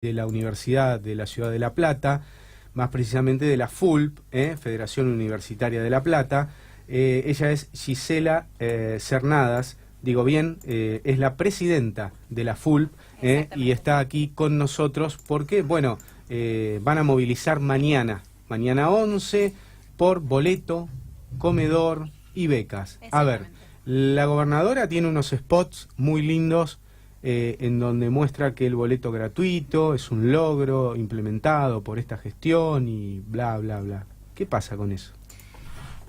de la Universidad de la Ciudad de La Plata, más precisamente de la FULP, Federación Universitaria de La Plata. Ella es Gisela Cernadas, digo bien, es la presidenta de la FULP, y está aquí con nosotros porque, bueno, van a movilizar mañana 11, por boleto, comedor y becas. A ver, la gobernadora tiene unos spots muy lindos en donde muestra que el boleto gratuito es un logro implementado por esta gestión y bla, bla, bla. ¿Qué pasa con eso?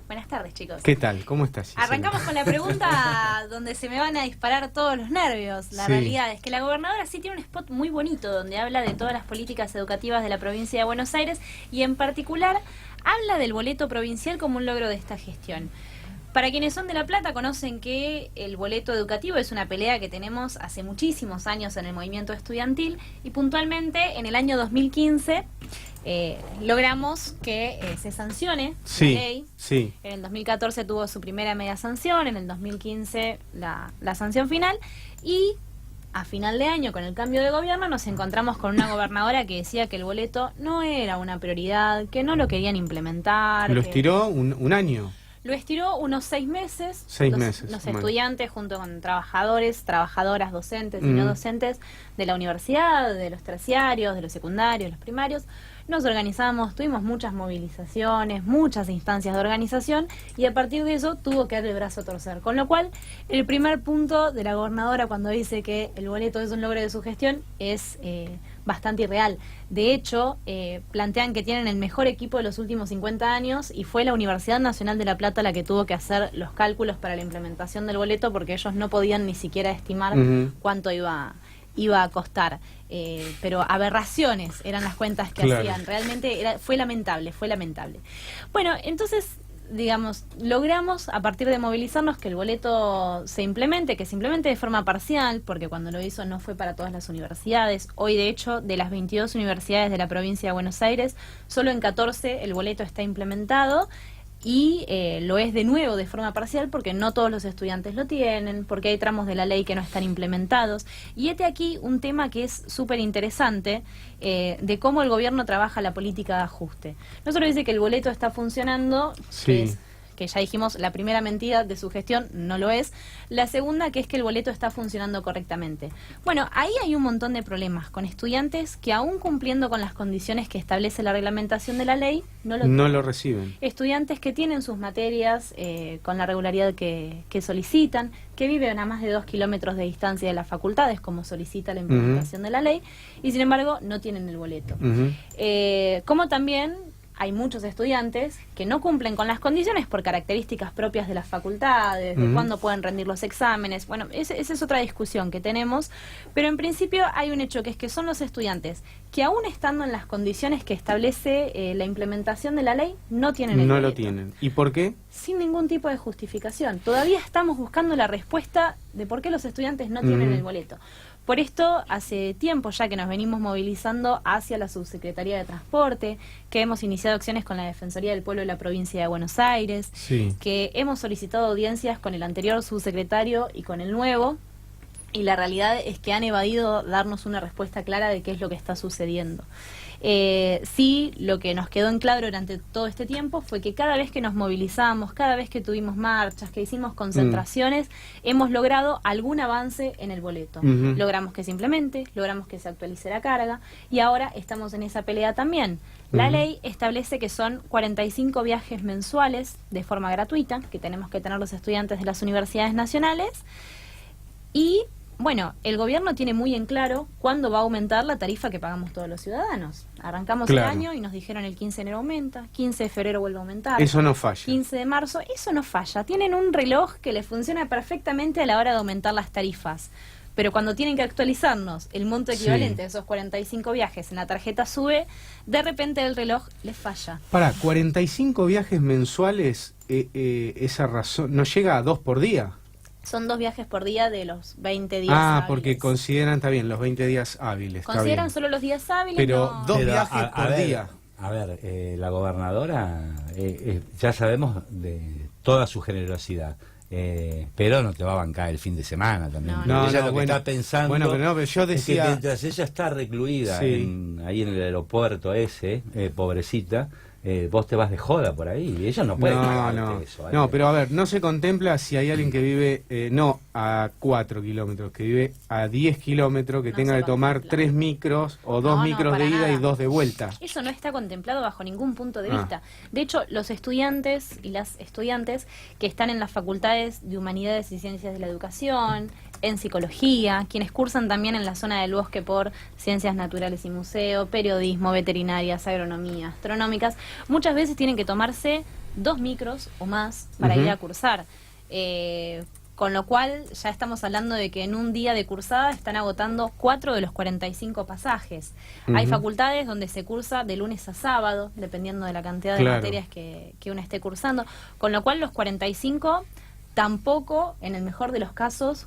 Buenas tardes, chicos. ¿Qué tal? ¿Cómo estás, Gisela? Arrancamos con la pregunta donde se me van a disparar todos los nervios. La realidad es que la gobernadora sí tiene un spot muy bonito donde habla de todas las políticas educativas de la provincia de Buenos Aires y en particular habla del boleto provincial como un logro de esta gestión. Para quienes son de La Plata conocen que el boleto educativo es una pelea que tenemos hace muchísimos años en el movimiento estudiantil y puntualmente en el año 2015 logramos que se sancione la ley. En el 2014 tuvo su primera media sanción, en el 2015 la sanción final y a final de año con el cambio de gobierno nos encontramos con una gobernadora que decía que el boleto no era una prioridad, que no lo querían implementar. Lo estiró un año. Lo estiró unos 6 meses. Los estudiantes junto con trabajadores, trabajadoras, docentes y no docentes de la universidad, de los terciarios, de los secundarios, los primarios, nos organizamos, tuvimos muchas movilizaciones, muchas instancias de organización y a partir de eso tuvo que dar el brazo a torcer. Con lo cual, el primer punto de la gobernadora cuando dice que el boleto es un logro de su gestión es bastante irreal. De hecho, plantean que tienen el mejor equipo de los últimos 50 años y fue la Universidad Nacional de La Plata la que tuvo que hacer los cálculos para la implementación del boleto porque ellos no podían ni siquiera estimar cuánto iba a costar. Pero aberraciones eran las cuentas que hacían. Realmente fue lamentable. Bueno, entonces, digamos, logramos a partir de movilizarnos que el boleto se implemente de forma parcial, porque cuando lo hizo no fue para todas las universidades. Hoy, de hecho, de las 22 universidades de la provincia de Buenos Aires, solo en 14 el boleto está implementado. Y lo es de nuevo de forma parcial porque no todos los estudiantes lo tienen, porque hay tramos de la ley que no están implementados. Y este aquí un tema que es súper interesante de cómo el gobierno trabaja la política de ajuste. No solo dice que el boleto está funcionando, que ya dijimos, la primera mentira de su gestión no lo es. La segunda, que es que el boleto está funcionando correctamente. Bueno, ahí hay un montón de problemas con estudiantes que aún cumpliendo con las condiciones que establece la reglamentación de la ley, no lo reciben. Estudiantes que tienen sus materias con la regularidad que solicitan, que viven a más de 2 kilómetros de distancia de las facultades, como solicita la implementación de la ley, y sin embargo no tienen el boleto. Como también hay muchos estudiantes que no cumplen con las condiciones por características propias de las facultades, de cuándo pueden rendir los exámenes. Bueno, esa es otra discusión que tenemos, pero en principio hay un hecho que es que son los estudiantes que aún estando en las condiciones que establece la implementación de la ley, no tienen el boleto. No lo tienen. ¿Y por qué? Sin ningún tipo de justificación. Todavía estamos buscando la respuesta de por qué los estudiantes no tienen el boleto. Por esto, hace tiempo ya que nos venimos movilizando hacia la Subsecretaría de Transporte, que hemos iniciado acciones con la Defensoría del Pueblo de la Provincia de Buenos Aires, que hemos solicitado audiencias con el anterior subsecretario y con el nuevo, y la realidad es que han evadido darnos una respuesta clara de qué es lo que está sucediendo. Sí, lo que nos quedó en claro durante todo este tiempo fue que cada vez que nos movilizamos, cada vez que tuvimos marchas, que hicimos concentraciones, hemos logrado algún avance en el boleto. Logramos que se implemente, logramos que se actualice la carga y ahora estamos en esa pelea también. La ley establece que son 45 viajes mensuales de forma gratuita que tenemos que tener los estudiantes de las universidades nacionales y bueno, el gobierno tiene muy en claro cuándo va a aumentar la tarifa que pagamos todos los ciudadanos. Arrancamos el año y nos dijeron el 15 de enero aumenta, 15 de febrero vuelve a aumentar. Eso no falla. 15 de marzo, eso no falla. Tienen un reloj que les funciona perfectamente a la hora de aumentar las tarifas. Pero cuando tienen que actualizarnos el monto equivalente de esos 45 viajes en la tarjeta SUBE, de repente el reloj les falla. Para 45 viajes mensuales, esa razón, ¿no llega a 2 por día? Son 2 viajes por día de los 20 días hábiles. Porque consideran, está bien, los 20 días hábiles. Consideran solo los días hábiles, pero no. 2 viajes por día. A ver, la gobernadora, ya sabemos de toda su generosidad. pero no te va a bancar el fin de semana también. No, ella lo que bueno, está pensando pero yo decía... es que mientras ella está recluida ahí en el aeropuerto ese, pobrecita, vos te vas de joda por ahí y ella no puede pagarte eso. No, pero a ver, no se contempla si hay alguien que vive no a 4 kilómetros, que vive a 10 kilómetros, que tenga que tomar 3 micros o 2 micros de ida nada. Y 2 de vuelta. Eso no está contemplado bajo ningún punto de vista. De hecho, los estudiantes y las estudiantes que están en las facultades de Humanidades y Ciencias de la Educación, en Psicología, quienes cursan también en la zona del bosque por Ciencias Naturales y Museo, Periodismo, Veterinarias, Agronomía, Astronómicas, muchas veces tienen que tomarse 2 micros o más para ir a cursar. Con lo cual ya estamos hablando de que en un día de cursada están agotando 4 de los 45 pasajes. Hay facultades donde se cursa de lunes a sábado, dependiendo de la cantidad de materias que uno esté cursando, con lo cual los 45 tampoco, en el mejor de los casos,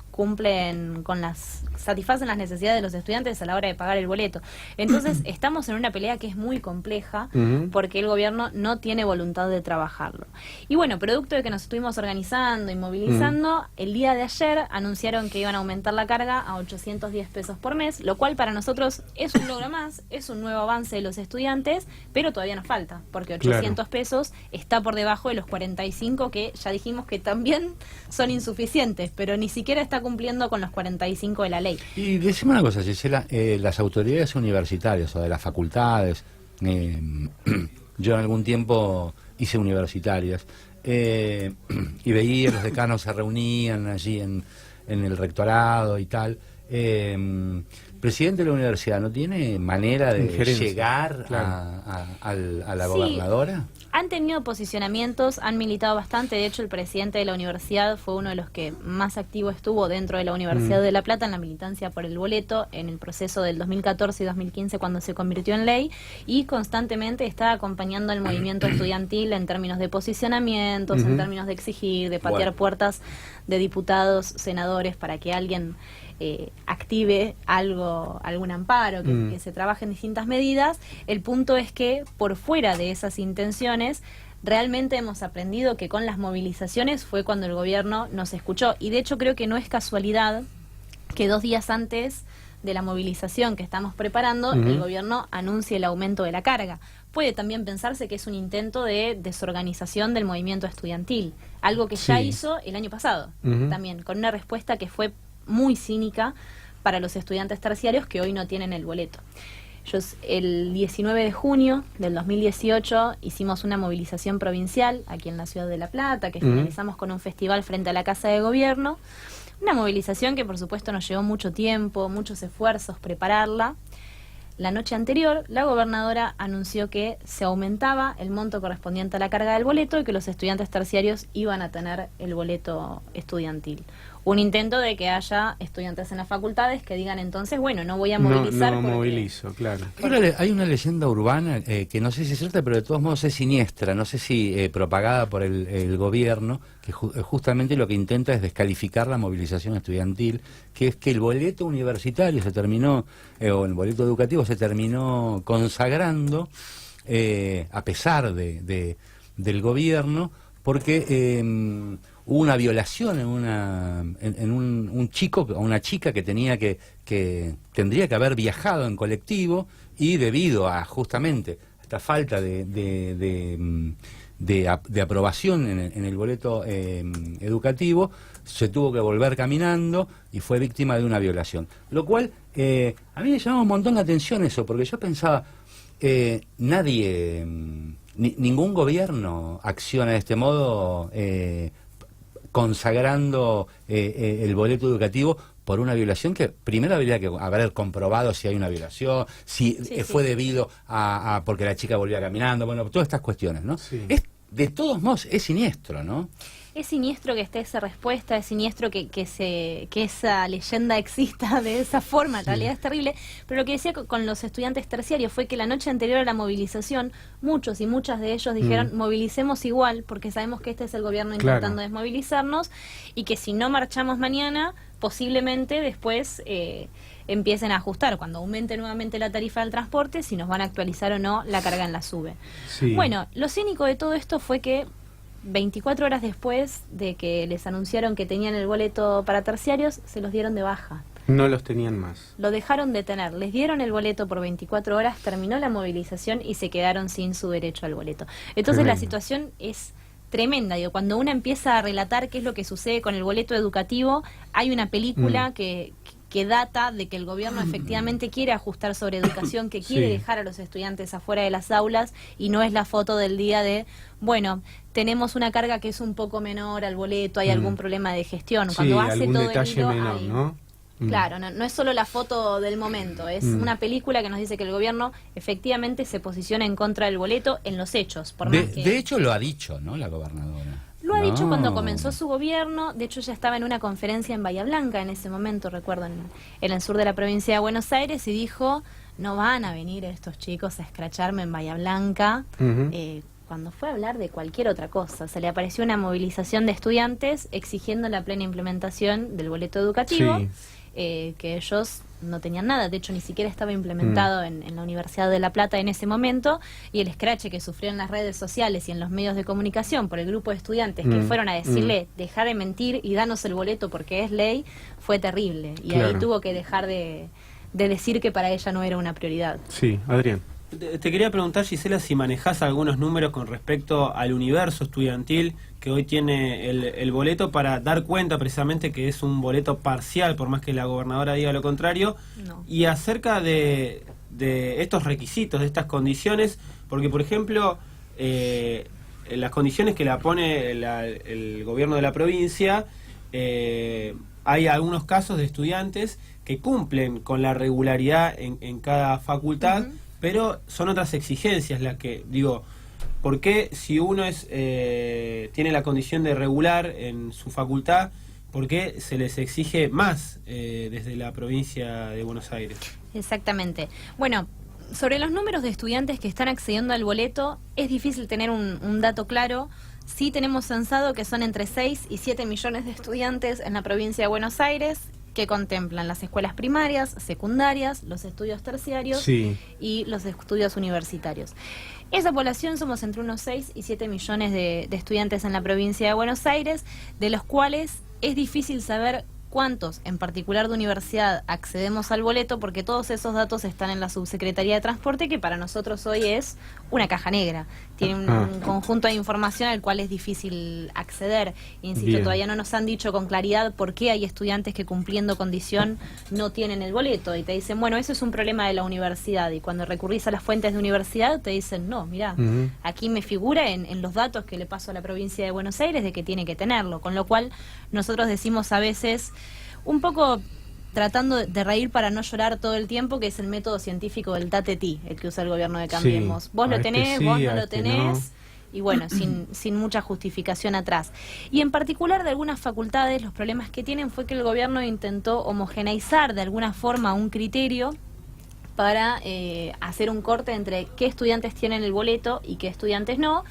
satisfacen las necesidades de los estudiantes a la hora de pagar el boleto. Entonces, estamos en una pelea que es muy compleja porque el gobierno no tiene voluntad de trabajarlo. Y bueno, producto de que nos estuvimos organizando y movilizando, el día de ayer anunciaron que iban a aumentar la carga a 810 pesos por mes, lo cual para nosotros es un logro más, es un nuevo avance de los estudiantes, pero todavía nos falta, porque 800 pesos está por debajo de los 45 que ya dijimos que también son insuficientes, pero ni siquiera está cumpliendo con los 45 de la ley. Y decime una cosa, Gisela, las autoridades universitarias o de las facultades, yo en algún tiempo hice universitarias, y veía los decanos se reunían allí en el rectorado y tal. El presidente de la universidad no tiene manera de llegar a la gobernadora. Han tenido posicionamientos, han militado bastante. De hecho, el presidente de la universidad fue uno de los que más activo estuvo dentro de la Universidad de La Plata en la militancia por el boleto en el proceso del 2014 y 2015 cuando se convirtió en ley, y constantemente está acompañando al movimiento estudiantil en términos de posicionamientos, en términos de exigir, de patear puertas de diputados, senadores para que alguien active algún amparo, que se trabaje en distintas medidas. El punto es que por fuera de esas intenciones realmente hemos aprendido que con las movilizaciones fue cuando el gobierno nos escuchó, y de hecho creo que no es casualidad que 2 días antes de la movilización que estamos preparando, el gobierno anuncie el aumento de la carga. Puede también pensarse que es un intento de desorganización del movimiento estudiantil, algo que ya hizo el año pasado, también, con una respuesta que fue muy cínica para los estudiantes terciarios que hoy no tienen el boleto. El 19 de junio del 2018 hicimos una movilización provincial aquí en la ciudad de La Plata, que finalizamos con un festival frente a la Casa de Gobierno. Una movilización que por supuesto nos llevó mucho tiempo, muchos esfuerzos prepararla. La noche anterior, la gobernadora anunció que se aumentaba el monto correspondiente a la carga del boleto y que los estudiantes terciarios iban a tener el boleto estudiantil. Un intento de que haya estudiantes en las facultades que digan entonces, bueno, no voy a movilizar. No movilizo, claro. Hay una leyenda urbana que no sé si es cierta, pero de todos modos es siniestra, no sé si propagada por el gobierno, que justamente lo que intenta es descalificar la movilización estudiantil, que es que el boleto universitario se terminó, o el boleto educativo se terminó consagrando, a pesar del gobierno, porque hubo una violación en un chico o una chica que tendría que haber viajado en colectivo, y debido a justamente esta falta de aprobación en el boleto educativo, se tuvo que volver caminando y fue víctima de una violación. Lo cual a mí me llamaba un montón la atención eso, porque yo pensaba, ningún gobierno acciona de este modo, consagrando el boleto educativo por una violación que primero habría que haber comprobado si hay una violación, si fue debido a porque la chica volvía caminando, bueno, todas estas cuestiones, ¿no? De todos modos es siniestro, ¿no? Es siniestro que esté esa respuesta, es siniestro que esa leyenda exista de esa forma, en realidad es terrible, pero lo que decía con los estudiantes terciarios fue que la noche anterior a la movilización, muchos y muchas de ellos dijeron, movilicemos igual, porque sabemos que este es el gobierno intentando desmovilizarnos, y que si no marchamos mañana, posiblemente después empiecen a ajustar, cuando aumente nuevamente la tarifa del transporte, si nos van a actualizar o no la carga en la SUBE. Bueno, lo cínico de todo esto fue que 24 horas después de que les anunciaron que tenían el boleto para terciarios, se los dieron de baja. No los tenían más. Lo dejaron de tener, les dieron el boleto por 24 horas, terminó la movilización y se quedaron sin su derecho al boleto. Entonces la situación es tremenda. Digo, cuando uno empieza a relatar qué es lo que sucede con el boleto educativo, hay una película que data de que el gobierno efectivamente quiere ajustar sobre educación, que quiere dejar a los estudiantes afuera de las aulas, y no es la foto del día de, bueno, tenemos una carga que es un poco menor al boleto, hay algún problema de gestión. Cuando hace algún todo detalle el hilo, menor, ¿no? Claro, no es solo la foto del momento, es una película que nos dice que el gobierno efectivamente se posiciona en contra del boleto en los hechos. De hecho lo ha dicho, ¿no?, la gobernadora. Lo ha dicho cuando comenzó su gobierno. De hecho, ya estaba en una conferencia en Bahía Blanca en ese momento, recuerdo, en el sur de la provincia de Buenos Aires, y dijo, no van a venir estos chicos a escracharme en Bahía Blanca. Cuando fue a hablar de cualquier otra cosa, se le apareció una movilización de estudiantes exigiendo la plena implementación del boleto educativo, que ellos no tenían nada, de hecho ni siquiera estaba implementado en la Universidad de La Plata en ese momento, y el escrache que sufrió en las redes sociales y en los medios de comunicación por el grupo de estudiantes que fueron a decirle, deja de mentir y danos el boleto porque es ley, fue terrible, y ahí tuvo que dejar de decir que para ella no era una prioridad. Sí, Adrián. Te quería preguntar, Gisela, si manejás algunos números con respecto al universo estudiantil que hoy tiene el boleto, para dar cuenta precisamente que es un boleto parcial, por más que la gobernadora diga lo contrario, y acerca de estos requisitos, de estas condiciones, porque por ejemplo, las condiciones que la pone el gobierno de la provincia, hay algunos casos de estudiantes que cumplen con la regularidad en cada facultad, pero son otras exigencias las que, digo, ¿por qué si uno tiene la condición de regular en su facultad, por qué se les exige más desde la provincia de Buenos Aires? Exactamente. Bueno, sobre los números de estudiantes que están accediendo al boleto, es difícil tener un dato claro. Sí tenemos censado que son entre 6 y 7 millones de estudiantes en la provincia de Buenos Aires, que contemplan las escuelas primarias, secundarias, los estudios terciarios y los estudios universitarios. Esa población somos entre unos 6 y 7 millones de estudiantes en la provincia de Buenos Aires, de los cuales es difícil saber cuántos, en particular de universidad, accedemos al boleto, porque todos esos datos están en la Subsecretaría de Transporte, que para nosotros hoy es una caja negra. Tiene un conjunto de información al cual es difícil acceder. Insisto, todavía no nos han dicho con claridad por qué hay estudiantes que, cumpliendo condición, no tienen el boleto. Y te dicen, bueno, eso es un problema de la universidad. Y cuando recurrís a las fuentes de universidad, te dicen, no, mirá, aquí me figura en los datos que le paso a la provincia de Buenos Aires de que tiene que tenerlo. Con lo cual, nosotros decimos a veces, un poco tratando de reír para no llorar todo el tiempo, que es el método científico del tate-ti, el que usa el gobierno de Cambiemos. Vos lo tenés, vos no lo tenés, y bueno, sin mucha justificación atrás. Y en particular de algunas facultades, los problemas que tienen fue que el gobierno intentó homogeneizar de alguna forma un criterio para hacer un corte entre qué estudiantes tienen el boleto y qué estudiantes no.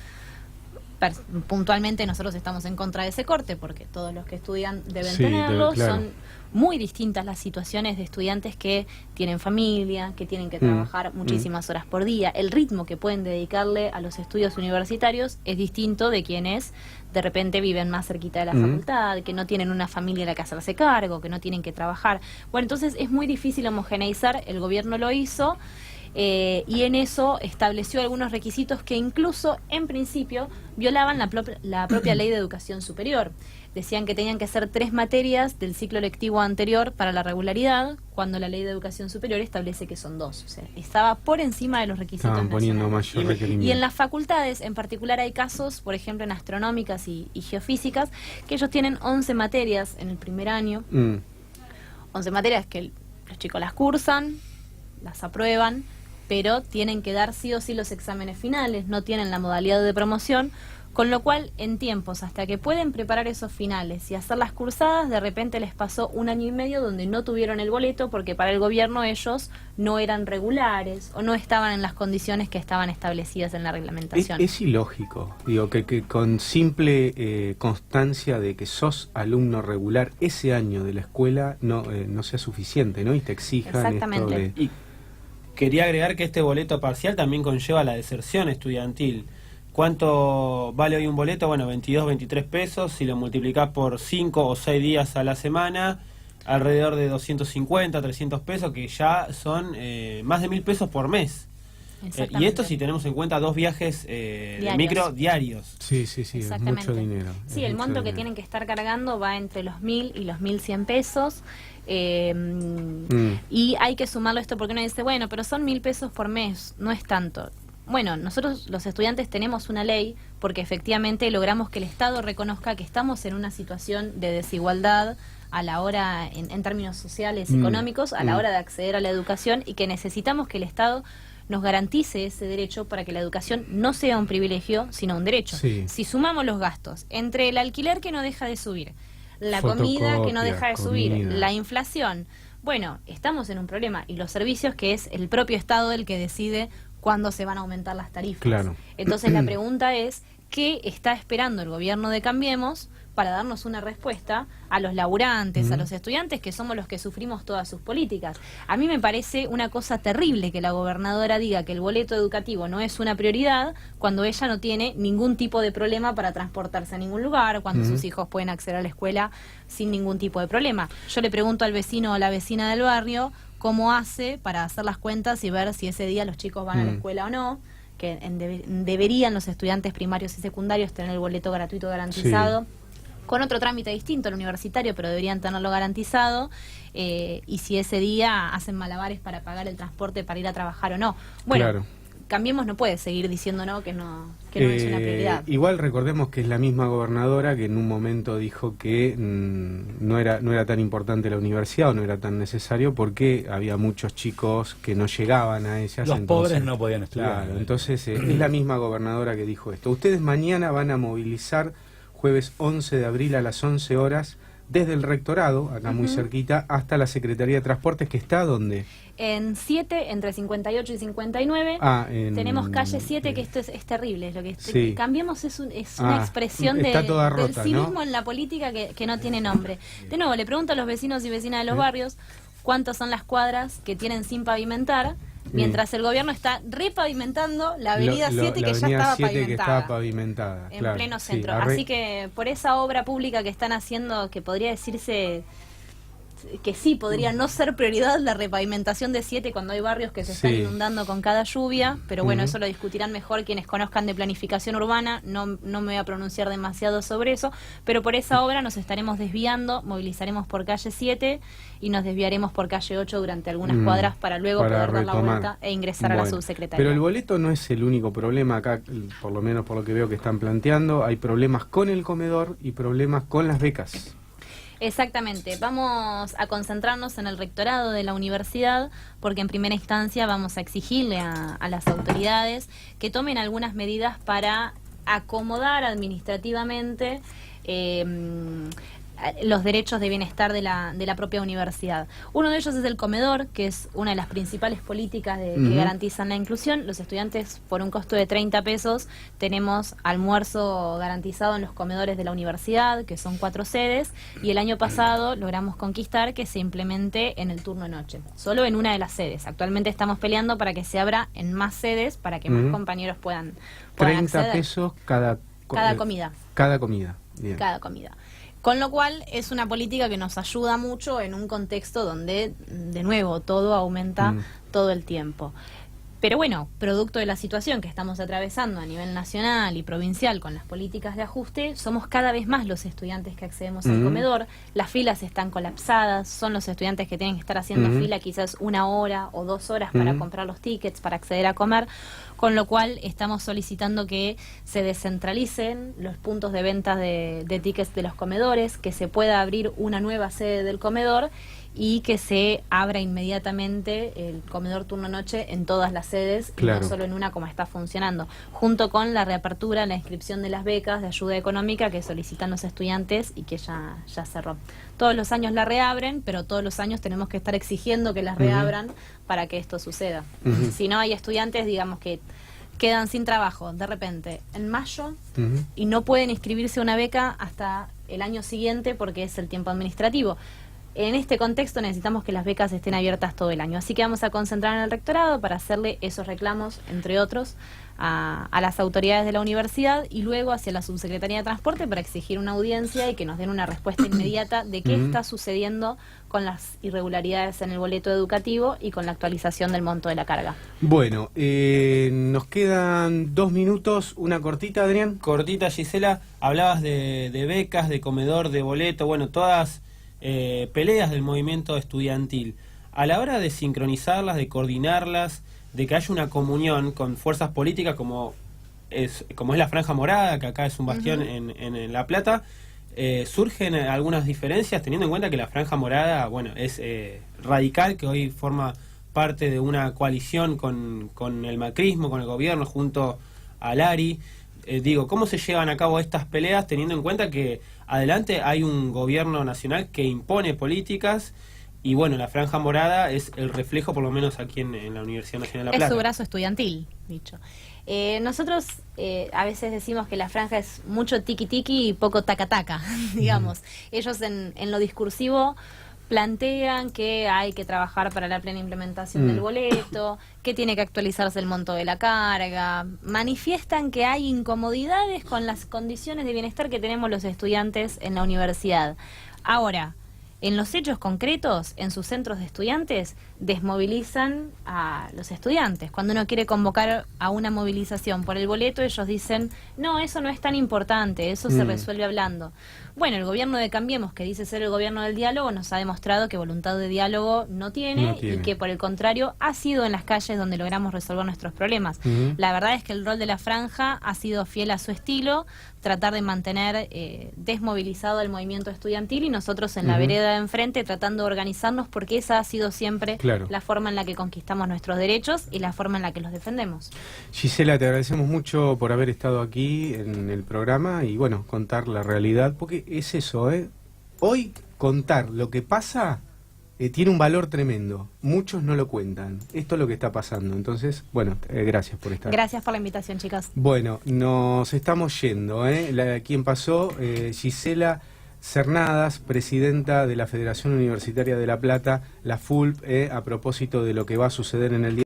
Puntualmente nosotros estamos en contra de ese corte, porque todos los que estudian deben tenerlo. Son muy distintas las situaciones de estudiantes que tienen familia, que tienen que trabajar muchísimas horas por día. El ritmo que pueden dedicarle a los estudios universitarios es distinto de quienes de repente viven más cerquita de la facultad, que no tienen una familia a la que hacerse cargo, que no tienen que trabajar. Bueno, entonces es muy difícil homogeneizar. El gobierno lo hizo. Y en eso estableció algunos requisitos que incluso en principio violaban la propia ley de educación superior. Decían que tenían que ser 3 materias del ciclo lectivo anterior para la regularidad, cuando la ley de educación superior establece que son 2. O sea, estaba por encima de los requisitos nacionales. Y en las facultades en particular hay casos, por ejemplo en astronómicas y geofísicas, que ellos tienen 11 materias en el primer año. 11 materias que los chicos las cursan, las aprueban, pero tienen que dar sí o sí los exámenes finales, no tienen la modalidad de promoción, con lo cual en tiempos hasta que pueden preparar esos finales y hacer las cursadas, de repente les pasó 1 año y medio donde no tuvieron el boleto porque para el gobierno ellos no eran regulares o no estaban en las condiciones que estaban establecidas en la reglamentación. Es ilógico, digo, que con simple constancia de que sos alumno regular ese año de la escuela no sea suficiente, ¿no? Y te exijan Exactamente. Quería agregar que este boleto parcial también conlleva la deserción estudiantil, ¿Cuánto vale hoy un boleto? Bueno, 22, 23 pesos. Si lo multiplicás por 5 o 6 días a la semana, alrededor de 250, 300 pesos, que ya son más de 1.000 pesos por mes. Y esto si tenemos en cuenta 2 viajes de micro diarios. Sí, es mucho dinero. Sí, el monto que tienen que estar cargando va entre los 1.000 y los 1.100 pesos. Y hay que sumarlo esto porque uno dice, bueno, pero son 1.000 pesos por mes, no es tanto. Bueno, nosotros los estudiantes tenemos una ley porque efectivamente logramos que el Estado reconozca que estamos en una situación de desigualdad a la hora, en términos sociales, económicos, a la hora de acceder a la educación, y que necesitamos que el Estado nos garantice ese derecho para que la educación no sea un privilegio, sino un derecho. Sí. Si sumamos los gastos entre el alquiler que no deja de subir, la comida que no deja de subir, la inflación, bueno, estamos en un problema, y los servicios, que es el propio Estado el que decide cuándo se van a aumentar las tarifas. Claro. Entonces la pregunta es, ¿qué está esperando el gobierno de Cambiemos para darnos una respuesta a los laburantes, a los estudiantes, que somos los que sufrimos todas sus políticas? A mí me parece una cosa terrible que la gobernadora diga que el boleto educativo no es una prioridad cuando ella no tiene ningún tipo de problema para transportarse a ningún lugar, cuando sus hijos pueden acceder a la escuela sin ningún tipo de problema. Yo le pregunto al vecino o la vecina del barrio cómo hace para hacer las cuentas y ver si ese día los chicos van a la escuela o no, que deberían los estudiantes primarios y secundarios tener el boleto gratuito garantizado. Con otro trámite distinto al universitario, pero deberían tenerlo garantizado, y si ese día hacen malabares para pagar el transporte para ir a trabajar o no. Bueno, claro. Cambiemos no puede seguir diciendo que no es una prioridad. Igual recordemos que es la misma gobernadora que en un momento dijo que no era tan importante la universidad, o no era tan necesario porque había muchos chicos que no llegaban a ellas. Los pobres no podían estudiar. Claro, entonces es la misma gobernadora que dijo esto. Ustedes mañana van a movilizar jueves 11 de abril a las 11 horas desde el rectorado, acá muy cerquita, hasta la Secretaría de Transportes, que está ¿dónde? En 7, entre 58 y 59, tenemos calle 7, que esto es terrible. Lo que Cambiemos es una expresión del civismo, ¿no?, en la política que no tiene nombre. De nuevo, le pregunto a los vecinos y vecinas de los barrios cuántas son las cuadras que tienen sin pavimentar, mientras el gobierno está repavimentando la avenida 7 que ya estaba pavimentada. En pleno centro. Así que por esa obra pública que están haciendo, que podría decirse que sí, podría no ser prioridad la repavimentación de 7 cuando hay barrios que se están inundando con cada lluvia, pero bueno, eso lo discutirán mejor quienes conozcan de planificación urbana, no me voy a pronunciar demasiado sobre eso, pero por esa obra nos estaremos desviando, movilizaremos por calle 7 y nos desviaremos por calle 8 durante algunas cuadras para luego poder dar la vuelta e ingresar a la subsecretaría. Pero el boleto no es el único problema acá, por lo menos por lo que veo que están planteando, hay problemas con el comedor y problemas con las becas. Exactamente, vamos a concentrarnos en el rectorado de la universidad porque en primera instancia vamos a exigirle a las autoridades que tomen algunas medidas para acomodar administrativamente los derechos de bienestar de la propia universidad. Uno de ellos es el comedor, que es una de las principales políticas que garantizan la inclusión. Los estudiantes, por un costo de 30 pesos, tenemos almuerzo garantizado en los comedores de la universidad, que son 4 sedes, y el año pasado logramos conquistar que se implemente en el turno noche, solo en una de las sedes. Actualmente estamos peleando para que se abra en más sedes, para que más compañeros puedan 30 acceder. Pesos cada comida. Cada comida. Bien. Cada comida. Con lo cual es una política que nos ayuda mucho en un contexto donde, de nuevo, todo aumenta todo el tiempo. Pero bueno, producto de la situación que estamos atravesando a nivel nacional y provincial con las políticas de ajuste, somos cada vez más los estudiantes que accedemos al comedor, las filas están colapsadas, son los estudiantes que tienen que estar haciendo fila quizás 1 hora o 2 horas para comprar los tickets, para acceder a comer, con lo cual estamos solicitando que se descentralicen los puntos de venta de tickets de los comedores, que se pueda abrir una nueva sede del comedor y que se abra inmediatamente el comedor turno noche en todas las sedes, y no solo en una como está funcionando, junto con la reapertura, la inscripción de las becas de ayuda económica que solicitan los estudiantes y que ya cerró. Todos los años la reabren, pero todos los años tenemos que estar exigiendo que las reabran para que esto suceda. Si no, hay estudiantes, digamos, que quedan sin trabajo de repente en mayo y no pueden inscribirse a una beca hasta el año siguiente porque es el tiempo administrativo. En este contexto necesitamos que las becas estén abiertas todo el año. Así que vamos a concentrar en el rectorado para hacerle esos reclamos, entre otros, a las autoridades de la universidad y luego hacia la Subsecretaría de Transporte para exigir una audiencia y que nos den una respuesta inmediata de qué está sucediendo con las irregularidades en el boleto educativo y con la actualización del monto de la carga. Bueno, nos quedan 2 minutos, una cortita, Adrián. Cortita, Gisela, hablabas de becas, de comedor, de boleto, bueno, todas peleas del movimiento estudiantil. A la hora de sincronizarlas, de coordinarlas, de que haya una comunión con fuerzas políticas como es la Franja Morada, que acá es un bastión en La Plata, surgen algunas diferencias teniendo en cuenta que la Franja Morada, bueno, es radical, que hoy forma parte de una coalición con el macrismo, con el gobierno, junto al ARI. ¿Cómo se llevan a cabo estas peleas teniendo en cuenta que adelante hay un gobierno nacional que impone políticas? Y bueno, la Franja Morada es el reflejo, por lo menos aquí en la Universidad Nacional de La Plata. Es su brazo estudiantil, dicho. Nosotros a veces decimos que la franja es mucho tiki-tiki y poco taca-taca, digamos. Ellos en lo discursivo plantean que hay que trabajar para la plena implementación del boleto, que tiene que actualizarse el monto de la carga, manifiestan que hay incomodidades con las condiciones de bienestar que tenemos los estudiantes en la universidad. Ahora, en los hechos concretos, en sus centros de estudiantes, desmovilizan a los estudiantes. Cuando uno quiere convocar a una movilización por el boleto, ellos dicen, no, eso no es tan importante, eso se resuelve hablando. Bueno, el gobierno de Cambiemos, que dice ser el gobierno del diálogo, nos ha demostrado que voluntad de diálogo no tiene y que por el contrario ha sido en las calles donde logramos resolver nuestros problemas. La verdad es que el rol de la franja ha sido fiel a su estilo, tratar de mantener desmovilizado el movimiento estudiantil y nosotros en la vereda de enfrente tratando de organizarnos porque esa ha sido siempre la forma en la que conquistamos nuestros derechos y la forma en la que los defendemos. Gisela, te agradecemos mucho por haber estado aquí en el programa y bueno, contar la realidad, porque es eso, hoy contar lo que pasa tiene un valor tremendo, muchos no lo cuentan, esto es lo que está pasando, entonces, bueno, gracias por estar. Gracias por la invitación, chicos. Bueno, nos estamos yendo, ¿quién pasó? Gisela Cernadas, presidenta de la Federación Universitaria de La Plata, la FULP, a propósito de lo que va a suceder en el día